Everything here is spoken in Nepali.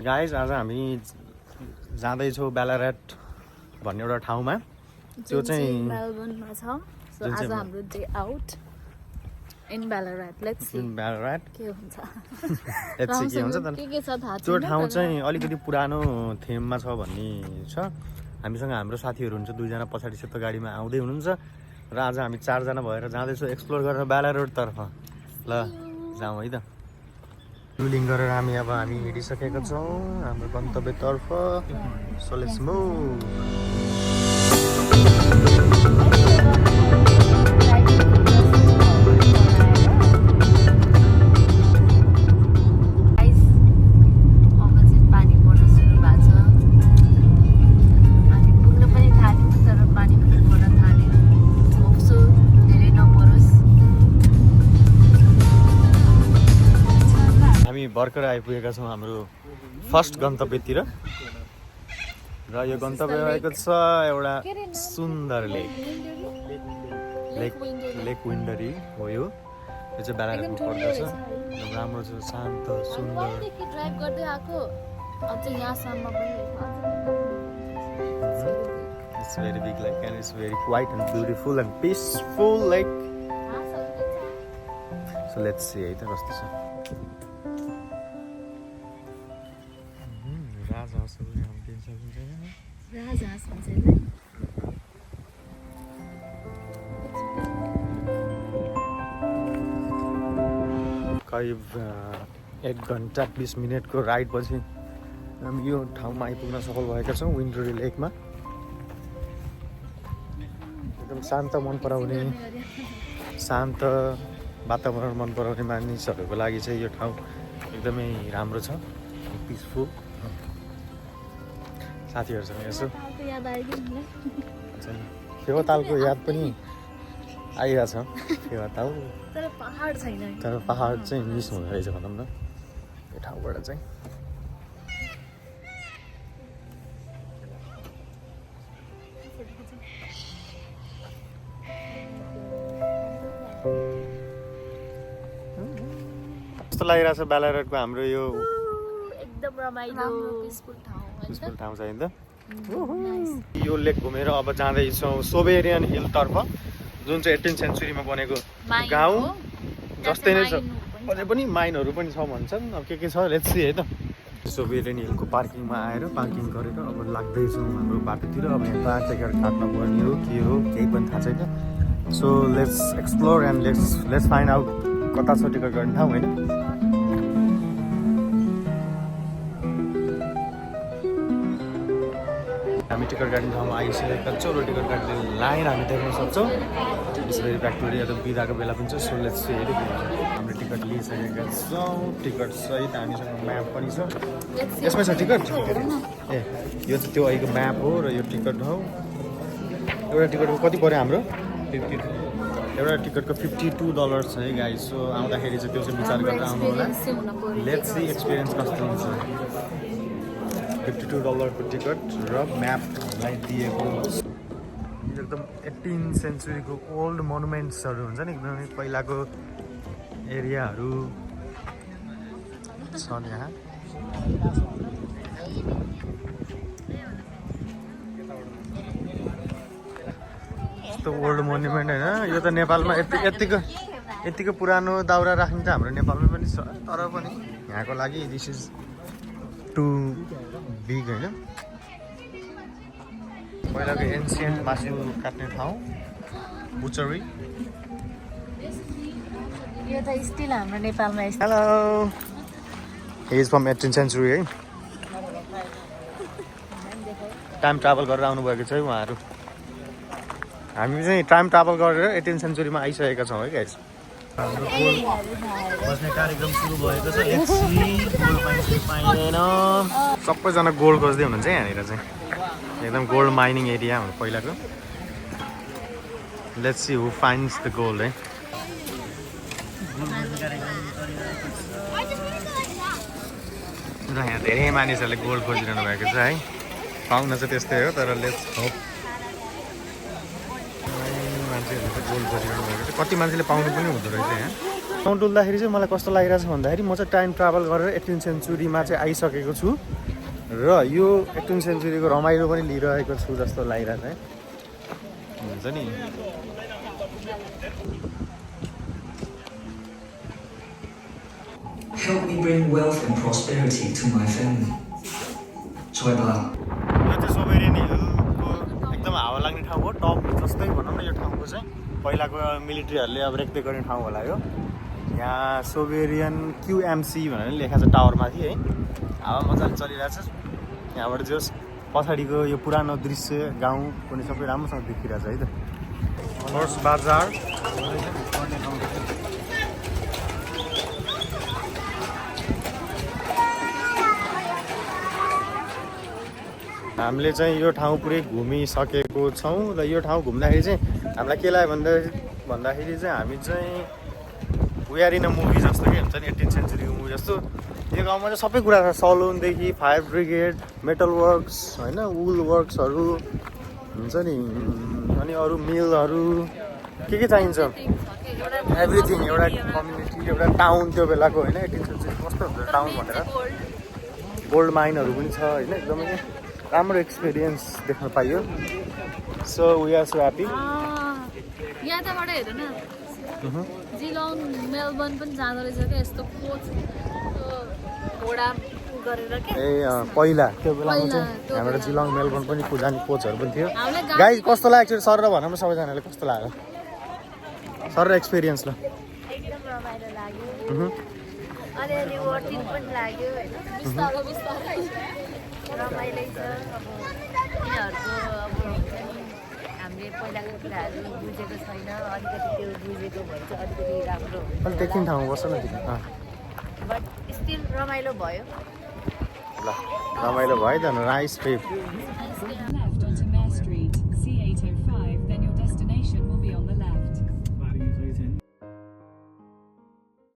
गाइज आज हामी जाँदैछौँ बेलारेट भन्ने एउटा ठाउँमा। त्यो चाहिँ मेलबर्नमा छ। सो आज हाम्रो day out in Ballarat. Let's see Ballarat के हुन्छ। लेट्स सी के हुन्छ त। के छ थाहा छैन। त्यो ठाउँ चाहिँ अलिकति पुरानो थेममा छ भन्ने छ। हामीसँग हाम्रो साथीहरू हुन्छ, दुईजना पछाडि सेतो गाडीमा आउँदै हुनुहुन्छ र आज हामी चारजना भएर जाँदैछौँ एक्सप्लोर गरेर बेलारेटतर्फ। ल जाउँ है त। टुलिङ गरेर हामी हिँडिसकेका छौँ हाम्रो गन्तव्यतर्फ। So let's move. भर्खर आइपुगेका छौँ हाम्रो फर्स्ट गन्तव्यतिर र यो गन्तव्य रहेको छ एउटा सुन्दर लेक विन्डरी हो। यो चाहिँ बेलारेटमा पर्दछ। राम्रो छ, शान्त, सुन्दर। ड्राइभ गर्दै आएको अझै यहाँसम्म पनि It's very big lake and it's very quiet and beautiful and peaceful lake. So let's see है त कस्तो छ। करिब 1 घन्टा 20 मिनटको राइडपछि हामी यो ठाउँमा आइपुग्न सफल भएका छौँ, विन्डरी लेकमा। एकदम शान्त मन पराउने, शान्त वातावरण मन पराउने मानिसहरूको लागि चाहिँ यो ठाउँ एकदमै राम्रो छ, पिसफुल। साथीहरूसँग यसो फेवातालको याद पनि आइरहेछ। फेवाताल तर पहाड छैन। तर पहाड चाहिँ मिस हुँदो रहेछ भनौँ न यो ठाउँबाट चाहिँ। कस्तो लागिरहेछ बेलारेटको हाम्रो यो एकदम रमाइलो पिसफुल ठाउँ छ नि त। यो लेक घुमेर अब जाँदैछौँ सोबेरियन हिलतर्फ, जुन चाहिँ 18th सेन्चुरीमा बनेको गाउँ जस्तै नै छ। अझै पनि माइनहरू पनि छ भन्छन्। अब के छ लेट्स सी है त। सोबेरियन हिलको पार्किङमा आएर पार्किङ गरेर अब लाग्दैछौँ हाम्रो बाटोतिर। अब यहाँ कार टिकट काट्न पर्ने हो के हो केही पनि थाहा छैन। So let's explore and let's find out कता छ टिकट गर्ने ठाउँ होइन। हामी टिकट काट्ने ठाउँमा आइसकेका छौँ र टिकट काट्ने लाइन हामी देख्न सक्छौँ। यसरी फ्याक्ट्री या त बिदाको बेला पनि छ। सो लेट्स सी हेऱ्यो के हुन्छ। हामीले टिकट लिइसकेका छौँ। टिकट सहित हामीसँग म्याप पनि छ। यसमै छ टिकट। ए यो चाहिँ त्यो अहिलेको म्याप हो र यो टिकट हो। एउटा टिकटको कति पऱ्यो हाम्रो? 52। एउटा टिकटको $52 छ है गाइस। सो आउँदाखेरि चाहिँ त्यो चाहिँ विचार गरेर आउनु होला। लेट्स सी एक्सपिरियन्स कस्तो हुन्छ। $52 को टिकट र म्याप हामीलाई दिएको। एकदम 18th सेन्चुरीको ओल्ड मोनुमेन्ट्सहरू हुन्छ नि, एकदमै पहिलाको एरियाहरू छन् यहाँ। यस्तो ओल्ड मोनुमेन्ट होइन। यो त नेपालमा यतिको पुरानो दाउरा राख्ने त हाम्रो नेपालमै पनि छ, तर पनि यहाँको लागि दिस इज टु बिग होइन। पहिलाको एन्सियन्ट मासु काट्ने ठाउँ बुचरी। यो त स्टिल हाम्रो नेपालमा। Hello, he is from 18th century है। टाइम ट्राभल गरेर आउनुभएको छ है उहाँहरू। हामी चाहिँ टाइम ट्राभल गरेर 18th सेन्चुरीमा आइसकेका छौँ है गाइस। हाम्रो गोल खोज्ने कार्यक्रम सुरु भएको छ। गोल पाइन्छ कि पाइँदैन। सबैजना गोल्ड खोज्दै हुनुहुन्छ यहाँनिर चाहिँ। एकदम गोल्ड माइनिङ एरिया हो पहिलाको। Let's see who finds the gold है। र यहाँ धेरै मानिसहरूले गोल्ड खोजिरहनु भएको छ है। पाउन चाहिँ त्यस्तै हो, तर लेट्स होप। मान्छेहरूले चाहिँ गोल्ड खोजिरहनु भएको छ। कति मान्छेले पाउनु पनि हुँदो रहेछ यहाँ। ठाउँ डुल्दाखेरि चाहिँ मलाई कस्तो लागिरहेछ भन्दाखेरि म चाहिँ टाइम ट्राभल गरेर 18th सेन्चुरीमा चाहिँ आइसकेको छु र यो 18th सेन्चुरीको रमाइलो पनि लिइरहेको छु जस्तो लागिरहेछ है हुन्छ नि Help me bring wealth and prosperity to my family. Choi Ba. यो चाहिँ सोभेरियन हिलको एकदम हावा लाग्ने ठाउँ हो टप जस्तै भनौँ न यो ठाउँको चाहिँ पहिलाको मिलिट्रीहरूले अब रेखदेख गर्ने ठाउँ होला यो यहाँ सोभेरियन QMC भनेर लेखेको छ टावरमाथि है हावा मजाले चलिरहेछ यहाँबाट जस पछाडिको यो पुरानो दृश्य गाउँ पनि सबै राम्रोसँग देखिरहेछ है त हर्स बाजार हामीले चाहिँ यो ठाउँ पुरै घुमिसकेको छौँ र यो ठाउँ घुम्दाखेरि चाहिँ हामीलाई के लाग्यो भन्दाखेरि चाहिँ हामी चाहिँ we are in a movie जस्तो के हुन्छ नि 18th सेन्चुरीको मुभी जस्तो यो गाउँमा चाहिँ सबै कुरा छ सलुनदेखि फायर ब्रिगेड मेटल वर्क्स होइन वुल वर्क्सहरू हुन्छ नि अनि अरू मिलहरू के चाहिन्छ एभ्रिथिङ एउटा कम्युनिटी एउटा टाउन त्यो बेलाको होइन 18th सेन्चुरी कस्तो हुन्छ टाउन भनेर गोल्ड माइनहरू पनि छ होइन एकदमै राम्रो एक्सपिरियन्स देख्न पाइयो so we are so happy यहाँबाट हेर न जिलोङ मेलबर्न पनि जाँदो रहेछ क्या यस्तो कोच घोडा गरेर के ए पहिला त्यो बेलामा चाहिँ हामीबाट जिलोङ मेलबर्न पनि जाने कोचहरू पनि थियो गाइस कस्तो लाग्यो सर र भनौँ न सबैजनाले कस्तो लाग्यो सर र एक्सपिरियन्स ल एकदम रमाइलो लाग्यो अलिअलि वर्थिङ पनि लाग्यो होइन बिस्तारै बिस्तारै रमाइलो छ अब तिनीहरूको अब हुन्छ नि हामीले पहिलाको कुराहरू बुझेको छैन अलिकति त्यो बुझेको भए चाहिँ अलिकति राम्रो हुन्छ अनि एकछिन ठाउँमा बस्छ न बट स्टिल रमाइलो भयो ल रमाइलो भयो त nice trip Left onto Mare Street, C805, then your destination will be on the